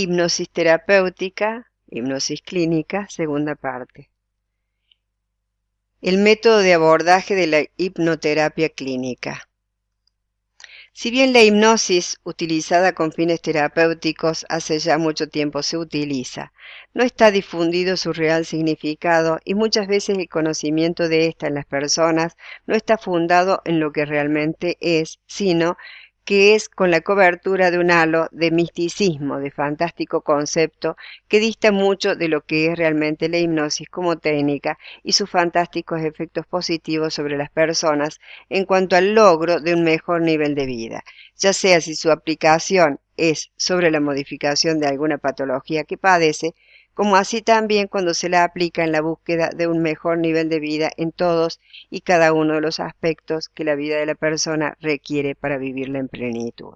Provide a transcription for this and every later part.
Hipnosis terapéutica, hipnosis clínica, segunda parte. El método de abordaje de la hipnoterapia clínica. Si bien la hipnosis utilizada con fines terapéuticos hace ya mucho tiempo se utiliza, no está difundido su real significado y muchas veces el conocimiento de esta en las personas no está fundado en lo que realmente es, sino que es con la cobertura de un halo de misticismo, de fantástico concepto que dista mucho de lo que es realmente la hipnosis como técnica y sus fantásticos efectos positivos sobre las personas en cuanto al logro de un mejor nivel de vida, ya sea si su aplicación es sobre la modificación de alguna patología que padece, como así también cuando se la aplica en la búsqueda de un mejor nivel de vida en todos y cada uno de los aspectos que la vida de la persona requiere para vivirla en plenitud.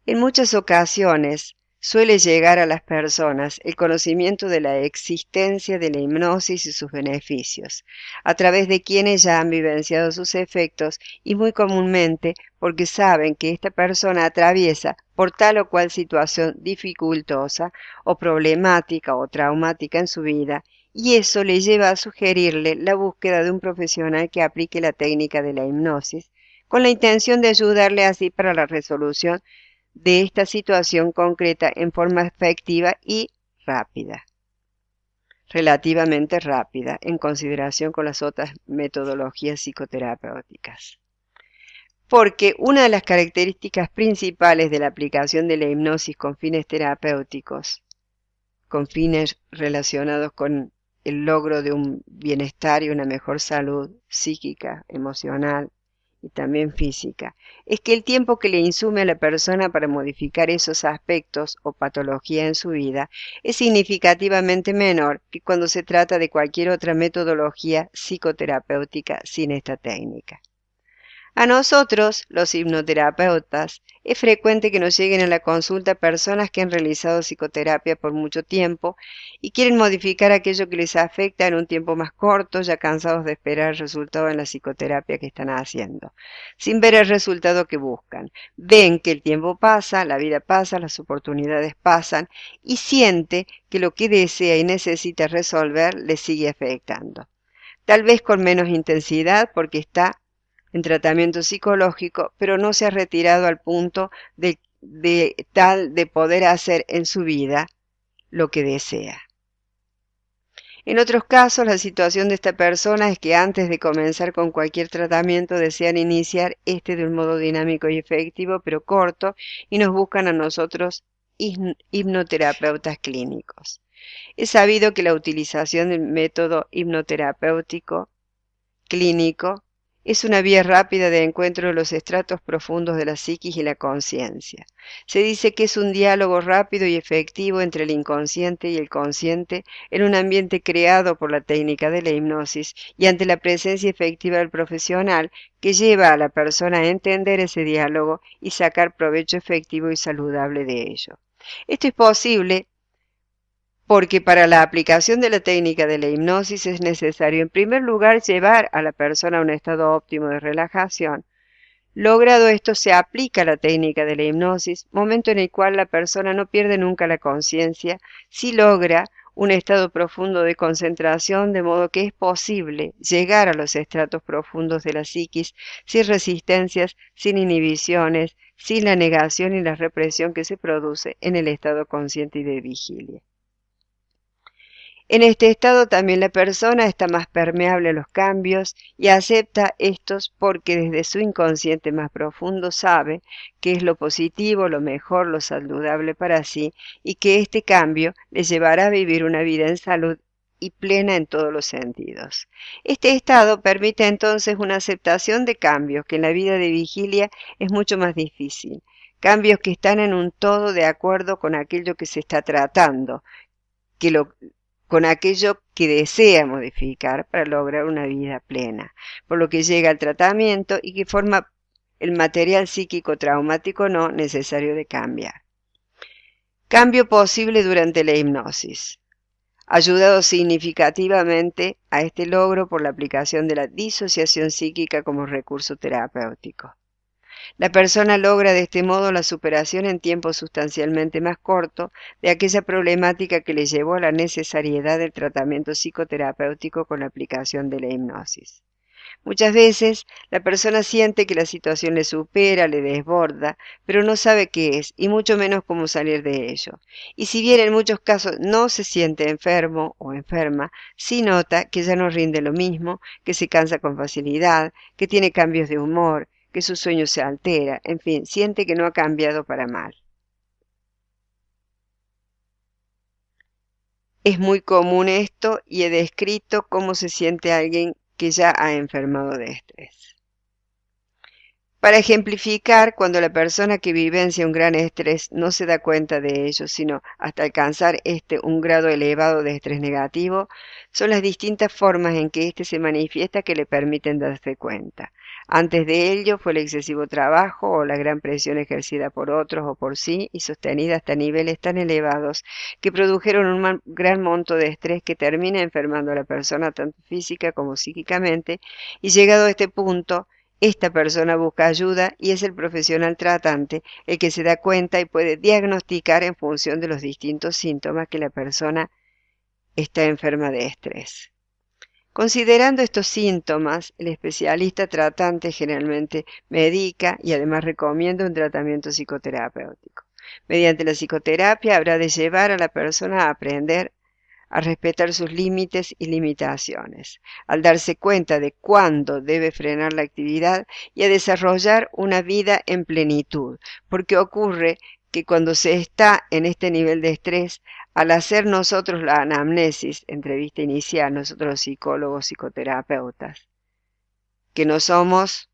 En muchas ocasiones suele llegar a las personas el conocimiento de la existencia de la hipnosis y sus beneficios, a través de quienes ya han vivenciado sus efectos y muy comúnmente porque saben que esta persona atraviesa por tal o cual situación dificultosa o problemática o traumática en su vida, y eso le lleva a sugerirle la búsqueda de un profesional que aplique la técnica de la hipnosis, con la intención de ayudarle así para la resolución de esta situación concreta en forma efectiva y rápida, relativamente rápida, en consideración con las otras metodologías psicoterapéuticas. Porque una de las características principales de la aplicación de la hipnosis con fines terapéuticos, con fines relacionados con el logro de un bienestar y una mejor salud psíquica, emocional, y también física, es que el tiempo que le insume a la persona para modificar esos aspectos o patología en su vida es significativamente menor que cuando se trata de cualquier otra metodología psicoterapéutica sin esta técnica. A nosotros, los hipnoterapeutas, es frecuente que nos lleguen a la consulta personas que han realizado psicoterapia por mucho tiempo y quieren modificar aquello que les afecta en un tiempo más corto, ya cansados de esperar el resultado en la psicoterapia que están haciendo, sin ver el resultado que buscan. Ven que el tiempo pasa, la vida pasa, las oportunidades pasan y siente que lo que desea y necesita resolver les sigue afectando. Tal vez con menos intensidad porque está en tratamiento psicológico, pero no se ha retirado al punto de poder hacer en su vida lo que desea. En otros casos, la situación de esta persona es que antes de comenzar con cualquier tratamiento desean iniciar este de un modo dinámico y efectivo, pero corto, y nos buscan a nosotros hipnoterapeutas clínicos. Es sabido que la utilización del método hipnoterapéutico clínico es una vía rápida de encuentro de los estratos profundos de la psiquis y la conciencia. Se dice que es un diálogo rápido y efectivo entre el inconsciente y el consciente en un ambiente creado por la técnica de la hipnosis y ante la presencia efectiva del profesional que lleva a la persona a entender ese diálogo y sacar provecho efectivo y saludable de ello. Esto es posible porque para la aplicación de la técnica de la hipnosis es necesario, en primer lugar, llevar a la persona a un estado óptimo de relajación. Logrado esto, se aplica la técnica de la hipnosis, momento en el cual la persona no pierde nunca la conciencia, si logra un estado profundo de concentración, de modo que es posible llegar a los estratos profundos de la psiquis sin resistencias, sin inhibiciones, sin la negación y la represión que se produce en el estado consciente y de vigilia. En este estado también la persona está más permeable a los cambios y acepta estos porque desde su inconsciente más profundo sabe que es lo positivo, lo mejor, lo saludable para sí y que este cambio le llevará a vivir una vida en salud y plena en todos los sentidos. Este estado permite entonces una aceptación de cambios que en la vida de vigilia es mucho más difícil. Cambios que están en un todo de acuerdo con aquello que se está tratando, con aquello que desea modificar para lograr una vida plena, por lo que llega al tratamiento y que forma el material psíquico traumático no necesario de cambiar. Cambio posible durante la hipnosis, ayudado significativamente a este logro por la aplicación de la disociación psíquica como recurso terapéutico. La persona logra de este modo la superación en tiempo sustancialmente más corto de aquella problemática que le llevó a la necesariedad del tratamiento psicoterapéutico con la aplicación de la hipnosis. Muchas veces la persona siente que la situación le supera, le desborda, pero no sabe qué es y mucho menos cómo salir de ello. Y si bien en muchos casos no se siente enfermo o enferma, sí nota que ya no rinde lo mismo, que se cansa con facilidad, que tiene cambios de humor, que su sueño se altera, en fin, siente que no ha cambiado para mal. Es muy común esto y he descrito cómo se siente alguien que ya ha enfermado de estrés. Para ejemplificar, cuando la persona que vivencia un gran estrés no se da cuenta de ello, sino hasta alcanzar un grado elevado de estrés negativo, son las distintas formas en que éste se manifiesta que le permiten darse cuenta. Antes de ello fue el excesivo trabajo o la gran presión ejercida por otros o por sí y sostenida hasta niveles tan elevados que produjeron un gran monto de estrés que termina enfermando a la persona tanto física como psíquicamente, y llegado a este punto, esta persona busca ayuda y es el profesional tratante el que se da cuenta y puede diagnosticar en función de los distintos síntomas que la persona está enferma de estrés. Considerando estos síntomas, el especialista tratante generalmente medica y además recomienda un tratamiento psicoterapéutico. Mediante la psicoterapia habrá de llevar a la persona a aprender a respetar sus límites y limitaciones, al darse cuenta de cuándo debe frenar la actividad y a desarrollar una vida en plenitud, porque ocurre que cuando se está en este nivel de estrés, al hacer nosotros la anamnesis, entrevista inicial, nosotros los psicólogos, psicoterapeutas, que no somos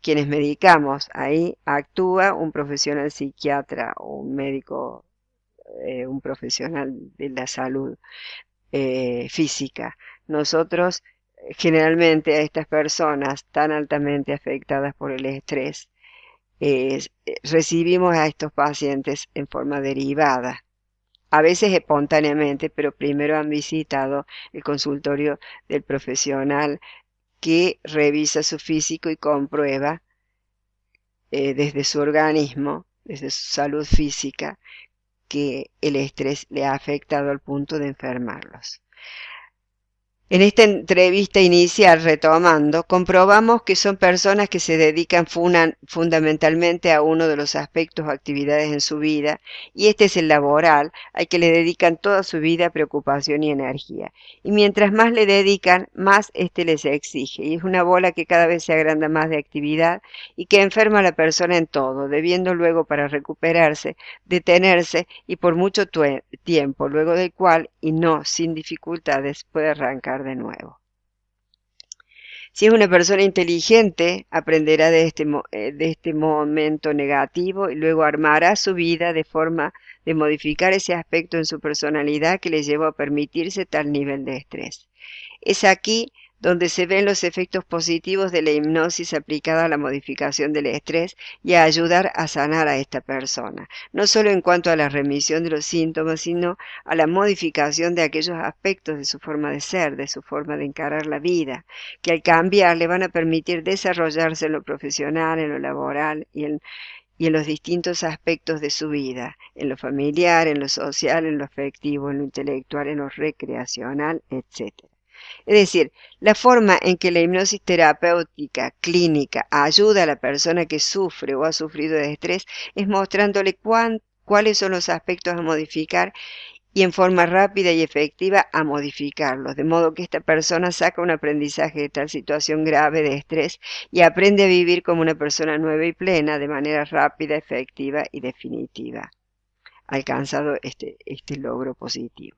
quienes medicamos, ahí actúa un profesional psiquiatra o un médico, un profesional de la salud física. Nosotros generalmente a estas personas tan altamente afectadas por el estrés, recibimos a estos pacientes en forma derivada, a veces espontáneamente, pero primero han visitado el consultorio del profesional que revisa su físico y comprueba desde su organismo, desde su salud física, que el estrés le ha afectado al punto de enfermarlos. En esta entrevista inicial, retomando, comprobamos que son personas que se dedican fundamentalmente a uno de los aspectos o actividades en su vida, y este es el laboral, al que le dedican toda su vida, preocupación y energía. Y mientras más le dedican, más este les exige, y es una bola que cada vez se agranda más de actividad y que enferma a la persona en todo, debiendo luego para recuperarse, detenerse y por mucho tiempo, luego del cual, y no sin dificultades, puede arrancar de nuevo. Si es una persona inteligente, aprenderá de este momento negativo y luego armará su vida de forma de modificar ese aspecto en su personalidad que le llevó a permitirse tal nivel de estrés. Es aquí donde se ven los efectos positivos de la hipnosis aplicada a la modificación del estrés y a ayudar a sanar a esta persona, no solo en cuanto a la remisión de los síntomas, sino a la modificación de aquellos aspectos de su forma de ser, de su forma de encarar la vida, que al cambiar le van a permitir desarrollarse en lo profesional, en lo laboral y en los distintos aspectos de su vida, en lo familiar, en lo social, en lo afectivo, en lo intelectual, en lo recreacional, etc. Es decir, la forma en que la hipnosis terapéutica clínica ayuda a la persona que sufre o ha sufrido de estrés es mostrándole cuáles son los aspectos a modificar y en forma rápida y efectiva a modificarlos, de modo que esta persona saca un aprendizaje de tal situación grave de estrés y aprende a vivir como una persona nueva y plena de manera rápida, efectiva y definitiva, alcanzado este logro positivo.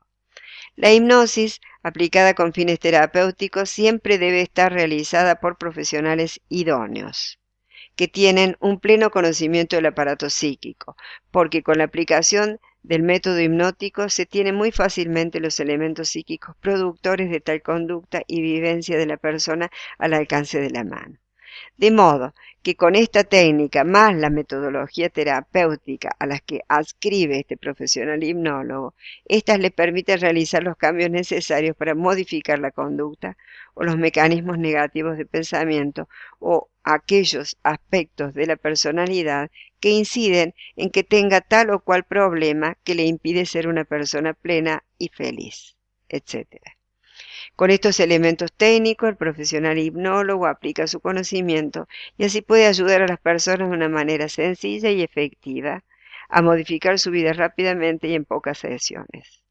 La hipnosis, aplicada con fines terapéuticos, siempre debe estar realizada por profesionales idóneos, que tienen un pleno conocimiento del aparato psíquico, porque con la aplicación del método hipnótico se tienen muy fácilmente los elementos psíquicos productores de tal conducta y vivencia de la persona al alcance de la mano. De modo que con esta técnica más la metodología terapéutica a las que adscribe este profesional hipnólogo, éstas le permiten realizar los cambios necesarios para modificar la conducta o los mecanismos negativos de pensamiento o aquellos aspectos de la personalidad que inciden en que tenga tal o cual problema que le impide ser una persona plena y feliz, etcétera. Con estos elementos técnicos, el profesional hipnólogo aplica su conocimiento y así puede ayudar a las personas de una manera sencilla y efectiva a modificar su vida rápidamente y en pocas sesiones.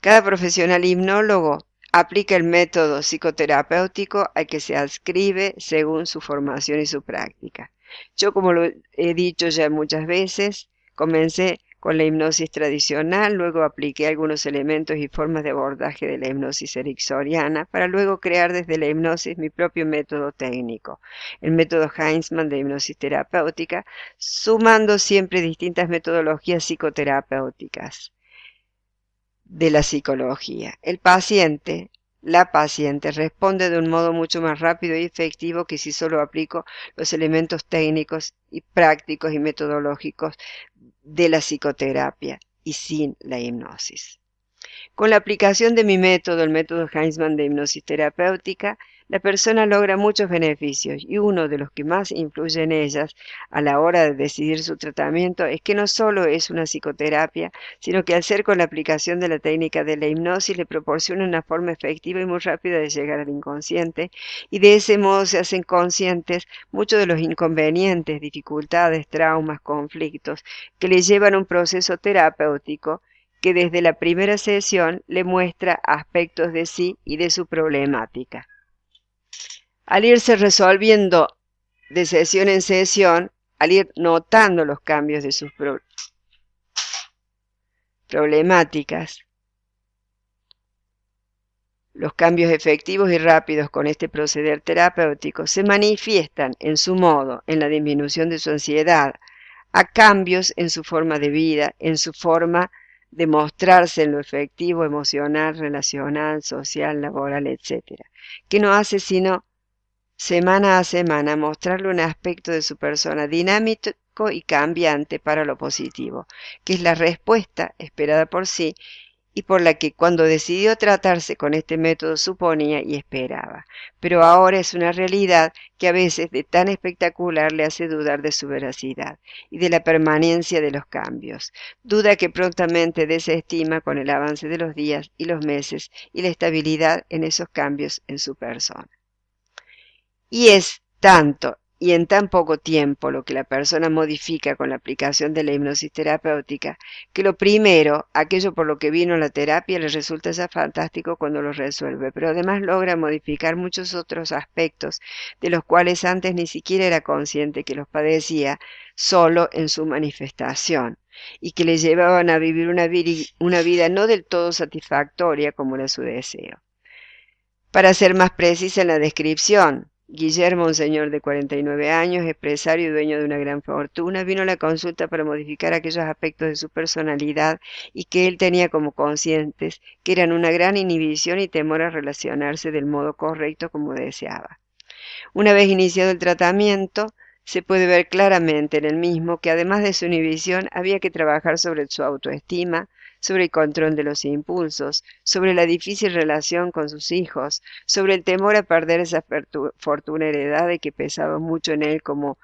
Cada profesional hipnólogo aplica el método psicoterapéutico al que se adscribe según su formación y su práctica. Yo, como lo he dicho ya muchas veces, comencé con la hipnosis tradicional, luego apliqué algunos elementos y formas de abordaje de la hipnosis ericksoniana para luego crear desde la hipnosis mi propio método técnico, el método Heinzmann de hipnosis terapéutica, sumando siempre distintas metodologías psicoterapéuticas de la psicología. La paciente responde de un modo mucho más rápido y efectivo que si solo aplico los elementos técnicos y prácticos y metodológicos de la psicoterapia y sin la hipnosis. Con la aplicación de mi método, el método Heinzmann de hipnosis terapéutica, la persona logra muchos beneficios y uno de los que más influye en ellas a la hora de decidir su tratamiento es que no solo es una psicoterapia, sino que al ser con la aplicación de la técnica de la hipnosis le proporciona una forma efectiva y muy rápida de llegar al inconsciente y de ese modo se hacen conscientes muchos de los inconvenientes, dificultades, traumas, conflictos que le llevan a un proceso terapéutico que desde la primera sesión le muestra aspectos de sí y de su problemática. Al irse resolviendo de sesión en sesión, al ir notando los cambios de sus problemáticas, los cambios efectivos y rápidos con este proceder terapéutico se manifiestan en su modo, en la disminución de su ansiedad, a cambios en su forma de vida, en su forma de mostrarse en lo efectivo, emocional, relacional, social, laboral, etc., que no hace sino semana a semana mostrarle un aspecto de su persona dinámico y cambiante para lo positivo, que es la respuesta esperada por sí y por la que cuando decidió tratarse con este método suponía y esperaba. Pero ahora es una realidad que a veces de tan espectacular le hace dudar de su veracidad y de la permanencia de los cambios, duda que prontamente desestima con el avance de los días y los meses y la estabilidad en esos cambios en su persona. Y es tanto y en tan poco tiempo lo que la persona modifica con la aplicación de la hipnosis terapéutica, que lo primero, aquello por lo que vino la terapia, le resulta ya fantástico cuando lo resuelve, pero además logra modificar muchos otros aspectos de los cuales antes ni siquiera era consciente que los padecía solo en su manifestación y que le llevaban a vivir una vida no del todo satisfactoria como era su deseo. Para ser más precisa en la descripción, Guillermo, un señor de 49 años, empresario y dueño de una gran fortuna, vino a la consulta para modificar aquellos aspectos de su personalidad y que él tenía como conscientes, que eran una gran inhibición y temor a relacionarse del modo correcto como deseaba. Una vez iniciado el tratamiento, se puede ver claramente en el mismo que además de su inhibición había que trabajar sobre su autoestima, sobre el control de los impulsos, sobre la difícil relación con sus hijos, sobre el temor a perder esa fortuna heredada y que pesaba mucho en él como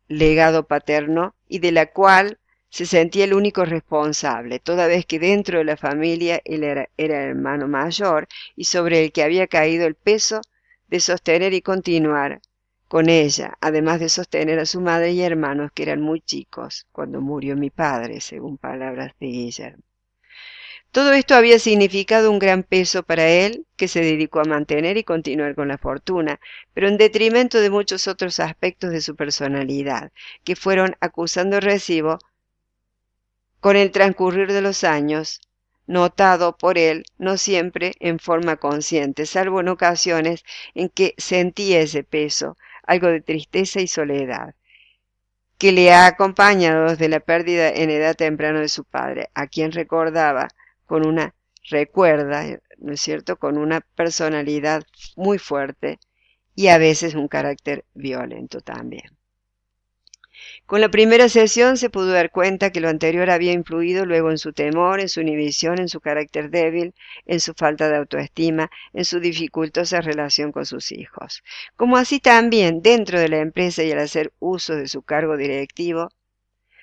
legado paterno y de la cual se sentía el único responsable, toda vez que dentro de la familia él era el hermano mayor y sobre el que había caído el peso de sostener y continuar con ella, además de sostener a su madre y hermanos que eran muy chicos cuando murió mi padre, según palabras de Guillermo. Todo esto había significado un gran peso para él, que se dedicó a mantener y continuar con la fortuna, pero en detrimento de muchos otros aspectos de su personalidad, que fueron acusando recibo con el transcurrir de los años, notado por él no siempre en forma consciente, salvo en ocasiones en que sentía ese peso, algo de tristeza y soledad, que le ha acompañado desde la pérdida en edad temprana de su padre, a quien recuerda, ¿no es cierto?, con una personalidad muy fuerte y a veces un carácter violento también. Con la primera sesión se pudo dar cuenta que lo anterior había influido luego en su temor, en su inhibición, en su carácter débil, en su falta de autoestima, en su dificultosa relación con sus hijos. Como así también, dentro de la empresa y al hacer uso de su cargo directivo,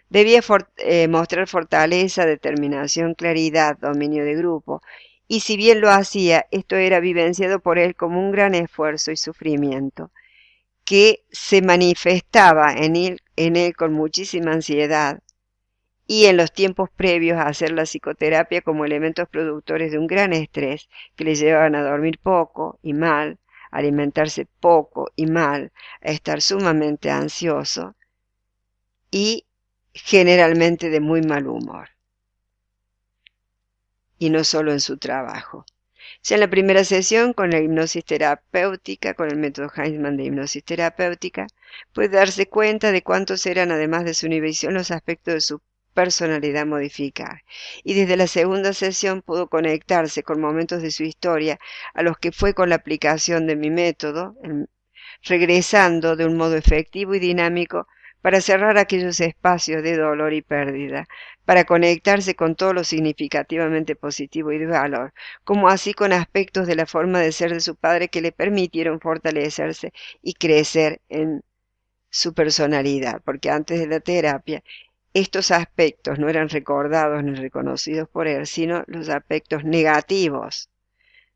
debía mostrar fortaleza, determinación, claridad, dominio de grupo, y si bien lo hacía, esto era vivenciado por él como un gran esfuerzo y sufrimiento que se manifestaba en él con muchísima ansiedad y en los tiempos previos a hacer la psicoterapia como elementos productores de un gran estrés que le llevaban a dormir poco y mal, a alimentarse poco y mal, a estar sumamente ansioso y generalmente de muy mal humor, y no solo en su trabajo. Ya en la primera sesión, con la hipnosis terapéutica, con el método Heinzmann de hipnosis terapéutica, puede darse cuenta de cuántos eran, además de su inhibición, los aspectos de su personalidad modificada. Y desde la segunda sesión pudo conectarse con momentos de su historia a los que fue con la aplicación de mi método, regresando de un modo efectivo y dinámico para cerrar aquellos espacios de dolor y pérdida, para conectarse con todo lo significativamente positivo y de valor, como así con aspectos de la forma de ser de su padre que le permitieron fortalecerse y crecer en su personalidad, porque antes de la terapia estos aspectos no eran recordados ni reconocidos por él, sino los aspectos negativos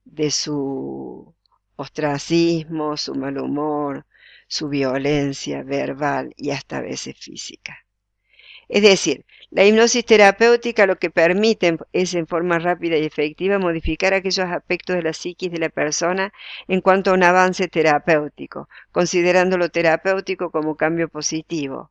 de su ostracismo, su mal humor, su violencia verbal y hasta a veces física. Es decir, la hipnosis terapéutica lo que permite es en forma rápida y efectiva modificar aquellos aspectos de la psiquis de la persona en cuanto a un avance terapéutico, considerando lo terapéutico como cambio positivo,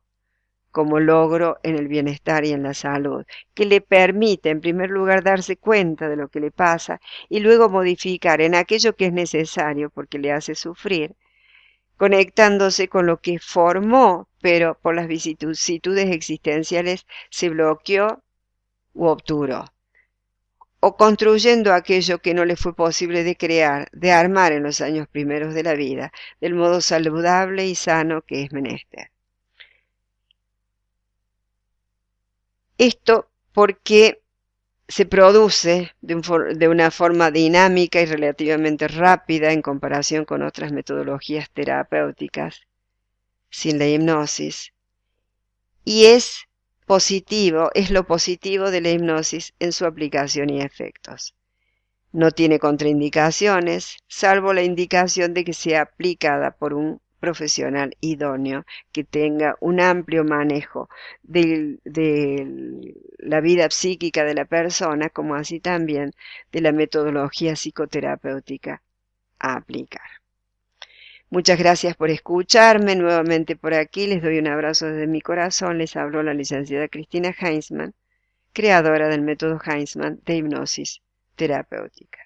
como logro en el bienestar y en la salud, que le permite en primer lugar darse cuenta de lo que le pasa y luego modificar en aquello que es necesario porque le hace sufrir, conectándose con lo que formó, pero por las vicisitudes existenciales se bloqueó u obturó, o construyendo aquello que no le fue posible de crear, de armar en los años primeros de la vida, del modo saludable y sano que es menester. Esto porque se produce de una forma dinámica y relativamente rápida en comparación con otras metodologías terapéuticas, sin la hipnosis, y es positivo, es lo positivo de la hipnosis en su aplicación y efectos. No tiene contraindicaciones, salvo la indicación de que sea aplicada por un profesional idóneo que tenga un amplio manejo de la vida psíquica de la persona, como así también de la metodología psicoterapéutica a aplicar. Muchas gracias por escucharme nuevamente por aquí. Les doy un abrazo desde mi corazón. Les habló la licenciada Cristina Heinzmann, creadora del método Heinzmann de hipnosis terapéutica.